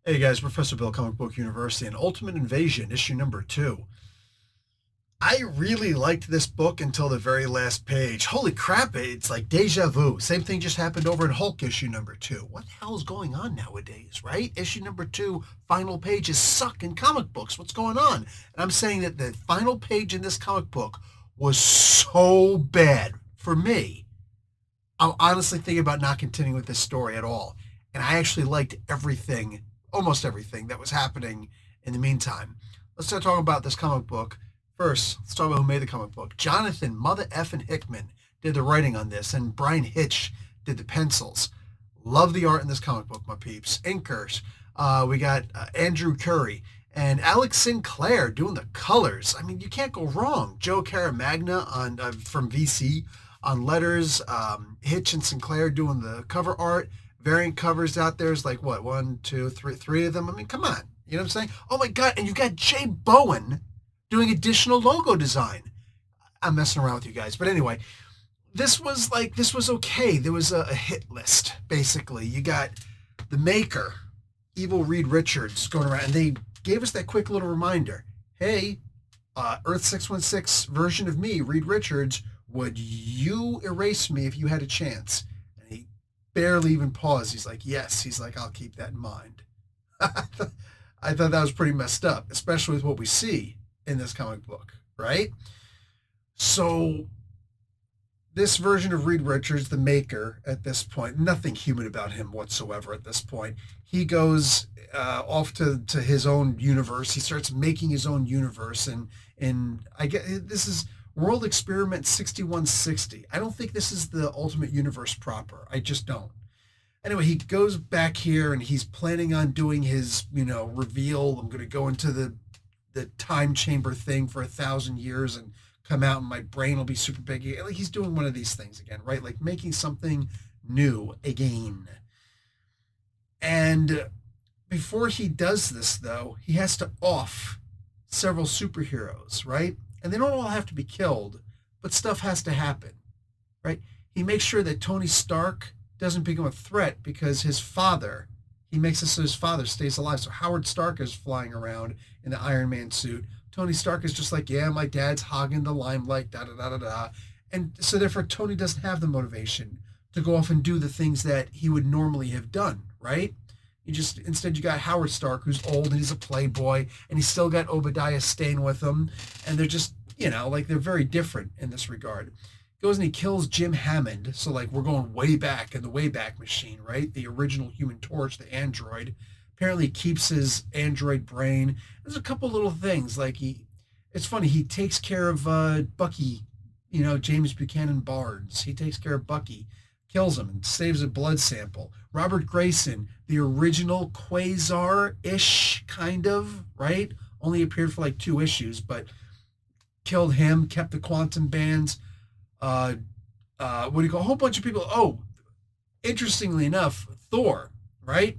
Hey guys, Professor Bill, Comic Book University, and Ultimate Invasion, issue number 2. I really liked this book until the very last page. Holy crap, it's like deja vu. Same thing just happened over in Hulk issue number 2. What the hell is going on nowadays, right? Issue number 2, final pages suck in comic books. What's going on? And I'm saying that the final page in this comic book was so bad for me. I'm honestly thinking about not continuing with this story at all. And I actually liked everything, almost everything that was happening in the meantime. Let's start talking about this comic book. First, let's talk about who made the comic book. Jonathan Mother Effin Hickman did the writing on this, and Brian Hitch did the pencils. Love the art in this comic book, my peeps. Inkers. We got Andrew Curry and Alex Sinclair doing the colors. I mean, you can't go wrong. Joe Caramagna on from VC on letters. Hitch and Sinclair doing the cover art. Variant covers out there is like what, one, two, three of them. I mean, come on. You know what I'm saying? Oh my God! And you got Jay Bowen doing additional logo design. I'm messing around with you guys, but anyway, this was okay. There was a hit list basically. You got the maker, Evil Reed Richards, going around, and they gave us that quick little reminder. Hey, Earth 616 version of me, Reed Richards, would you erase me if you had a chance? And he barely even paused. He's like, yes. He's like, I'll keep that in mind. I thought that was pretty messed up, especially with what we see in this comic book, right? So this version of Reed Richards, the maker, at this point, nothing human about him whatsoever at this point. He goes off to his own universe. He starts making his own universe, and I get this is World Experiment 6160. I don't think this is the Ultimate Universe proper. I just don't. Anyway, he goes back here and he's planning on doing his, reveal. I'm going to go into the time chamber thing for 1,000 years and come out and my brain will be super big. Like he's doing one of these things again, right? Like making something new again. And before he does this, though, he has to off several superheroes, right? And they don't all have to be killed, but stuff has to happen, right? He makes sure that Tony Stark doesn't become a threat because his father, he makes it so his father stays alive. So Howard Stark is flying around in the Iron Man suit. Tony Stark is just like, yeah, my dad's hogging the limelight, da da da da da. And so therefore Tony doesn't have the motivation to go off and do the things that he would normally have done, right? Instead you got Howard Stark, who's old and he's a playboy, and he's still got Obadiah Stane with him, and they're just, like they're very different in this regard. Goes and he kills Jim Hammond, so like we're going way back in the Wayback Machine, right? The original Human Torch, the android. Apparently he keeps his android brain. There's a couple little things like it's funny, he takes care of Bucky, James Buchanan Barnes. He takes care of Bucky, kills him and saves a blood sample. Robert Grayson, the original Quasar-ish, kind of, right? Only appeared for like 2 issues, but killed him, kept the quantum bands. What do you call a whole bunch of people? Oh, interestingly enough, Thor, right?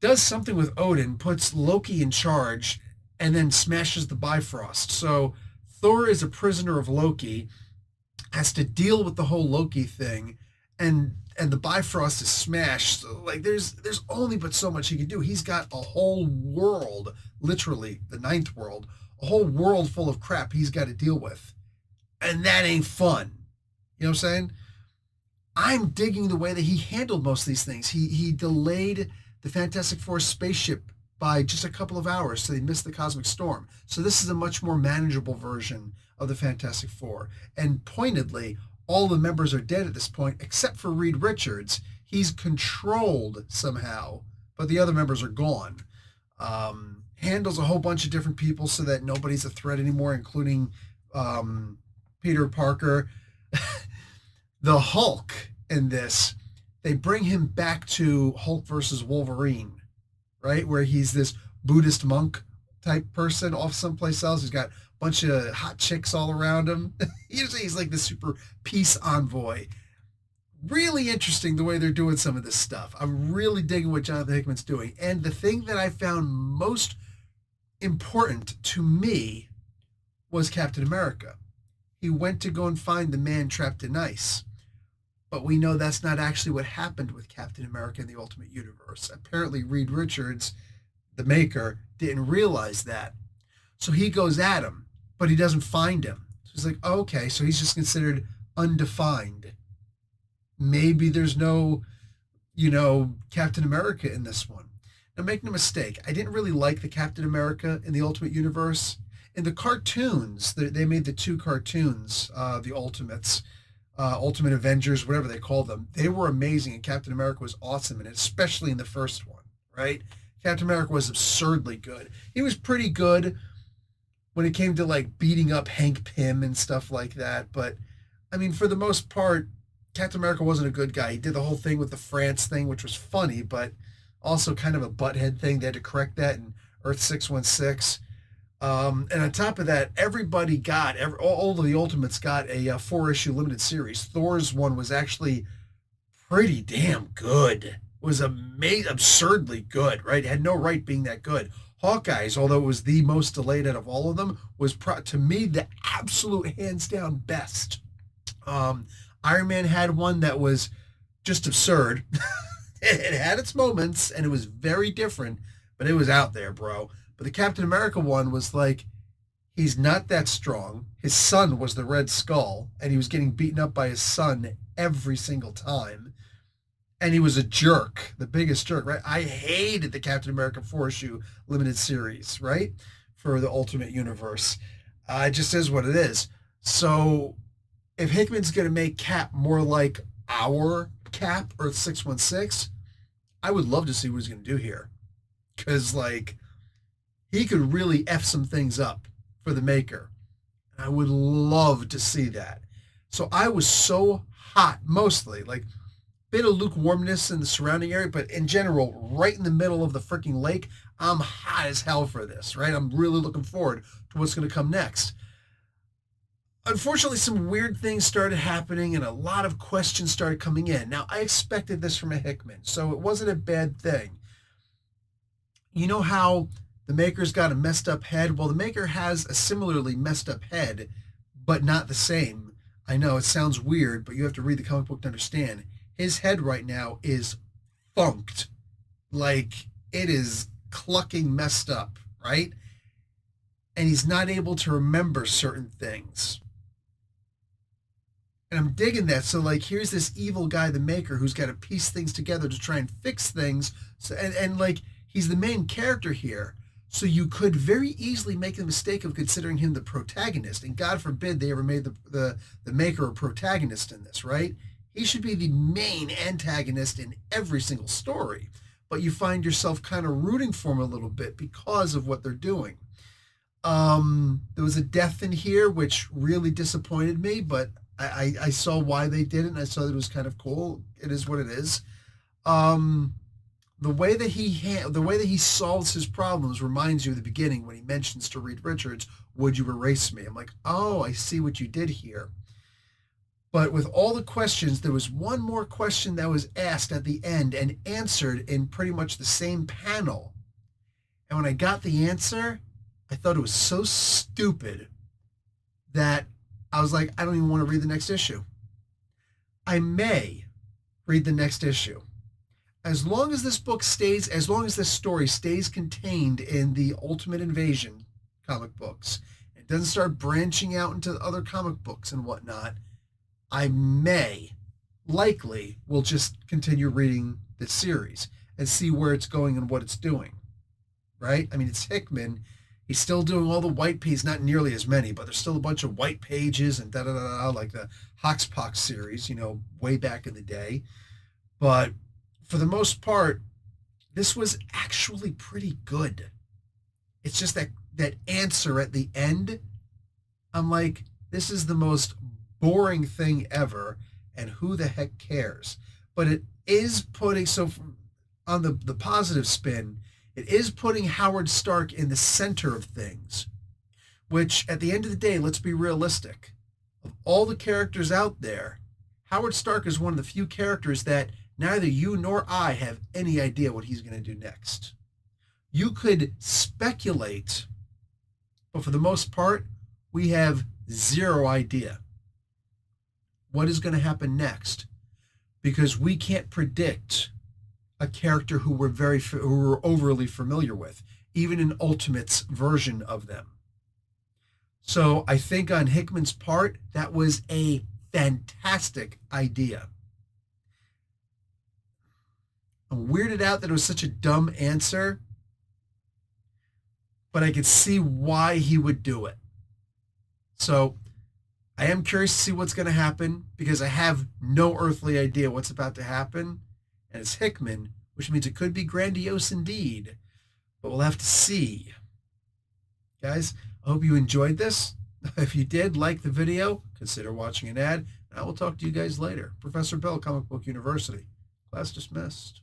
Does something with Odin, puts Loki in charge, and then smashes the Bifrost. So Thor is a prisoner of Loki, has to deal with the whole Loki thing, and the Bifrost is smashed. So, like there's only but so much he can do. He's got a whole world, literally the ninth world, a whole world full of crap he's got to deal with, and that ain't fun. You know what I'm saying? I'm digging the way that he handled most of these things. He delayed the Fantastic Four spaceship by just a couple of hours, so they missed the cosmic storm. So this is a much more manageable version of the Fantastic Four. And pointedly, all the members are dead at this point, except for Reed Richards. He's controlled somehow, but the other members are gone. Handles a whole bunch of different people so that nobody's a threat anymore, including Peter Parker. The Hulk in this, they bring him back to Hulk versus Wolverine, right? Where he's this Buddhist monk type person off someplace else. He's got a bunch of hot chicks all around him. Usually he's like the super peace envoy. Really interesting the way they're doing some of this stuff. I'm really digging what Jonathan Hickman's doing. And the thing that I found most important to me was Captain America. He went to go and find the man trapped in ice. But we know that's not actually what happened with Captain America in the Ultimate Universe. Apparently, Reed Richards the maker, didn't realize that. So he goes at him, but he doesn't find him. So he's like, oh, okay, so he's just considered undefined. Maybe there's no, Captain America in this one. Now, make no mistake, I didn't really like the Captain America in the Ultimate Universe. In the cartoons, they made the two cartoons, the Ultimates, Ultimate Avengers, whatever they call them. They were amazing, and Captain America was awesome in it, especially in the first one, right? Captain America was absurdly good. He was pretty good when it came to like beating up Hank Pym and stuff like that. But I mean, for the most part, Captain America wasn't a good guy. He did the whole thing with the France thing, which was funny, but also kind of a butthead thing. They had to correct that in Earth 616. And on top of that, everybody got, all of the Ultimates got a 4-issue limited series. Thor's one was actually pretty damn good. It was absurdly good, right? It had no right being that good. Hawkeye's, although it was the most delayed out of all of them, was to me the absolute hands down best. Iron Man had one that was just absurd. It had its moments and it was very different, but it was out there, bro. But the Captain America one was like, he's not that strong. His son was the Red Skull, and he was getting beaten up by his son every single time. And he was a jerk, the biggest jerk, right? I hated the Captain America 4-issue limited series, right? For the Ultimate Universe. It just is what it is. So if Hickman's going to make Cap more like our Cap, Earth 616, I would love to see what he's going to do here. Because, like, he could really F some things up for the maker. I would love to see that. So I was so hot, mostly, like, bit of lukewarmness in the surrounding area, but in general, right in the middle of the freaking lake, I'm hot as hell for this, right? I'm really looking forward to what's going to come next. Unfortunately, some weird things started happening and a lot of questions started coming in. Now, I expected this from a Hickman, so it wasn't a bad thing. You know how the maker's got a messed up head? Well, the maker has a similarly messed up head, but not the same. I know it sounds weird, but you have to read the comic book to understand. His head right now is funked. Like, it is clucking messed up, right? And he's not able to remember certain things. And I'm digging that. So, like, here's this evil guy, the maker, who's got to piece things together to try and fix things. So, and like, he's the main character here. So you could very easily make the mistake of considering him the protagonist. And God forbid they ever made the maker a protagonist in this, right? He should be the main antagonist in every single story. But you find yourself kind of rooting for him a little bit because of what they're doing. There was a death in here, which really disappointed me, but I saw why they did it, and I saw that it was kind of cool. It is what it is. The way that he solves his problems reminds you of the beginning when he mentions to Reed Richards, "Would you erase me?" I'm like, oh, I see what you did here. But with all the questions, there was one more question that was asked at the end and answered in pretty much the same panel. And when I got the answer, I thought it was so stupid that I was like, I don't even want to read the next issue. I may read the next issue. As long as this story stays contained in the Ultimate Invasion comic books, it doesn't start branching out into other comic books and whatnot, I will just continue reading this series and see where it's going and what it's doing, right? I mean, it's Hickman. He's still doing all the white pages, not nearly as many, but there's still a bunch of white pages and da-da-da-da, like the Hoxpox series, way back in the day. But for the most part, this was actually pretty good. It's just that answer at the end, I'm like, this is the most boring thing ever, and who the heck cares? But it is putting, on the positive spin, it is putting Howard Stark in the center of things, which at the end of the day, let's be realistic. Of all the characters out there, Howard Stark is one of the few characters that neither you nor I have any idea what he's going to do next. You could speculate, but for the most part, we have zero idea what is going to happen next, because we can't predict a character who we're overly familiar with, even in Ultimate's version of them. So I think on Hickman's part, that was a fantastic idea. I'm weirded out that it was such a dumb answer, but I could see why he would do it. So I am curious to see what's going to happen because I have no earthly idea what's about to happen. And it's Hickman, which means it could be grandiose indeed, but we'll have to see. Guys, I hope you enjoyed this. If you did, like the video, consider watching an ad, and I will talk to you guys later. Professor Bill, Comic Book University. Class dismissed.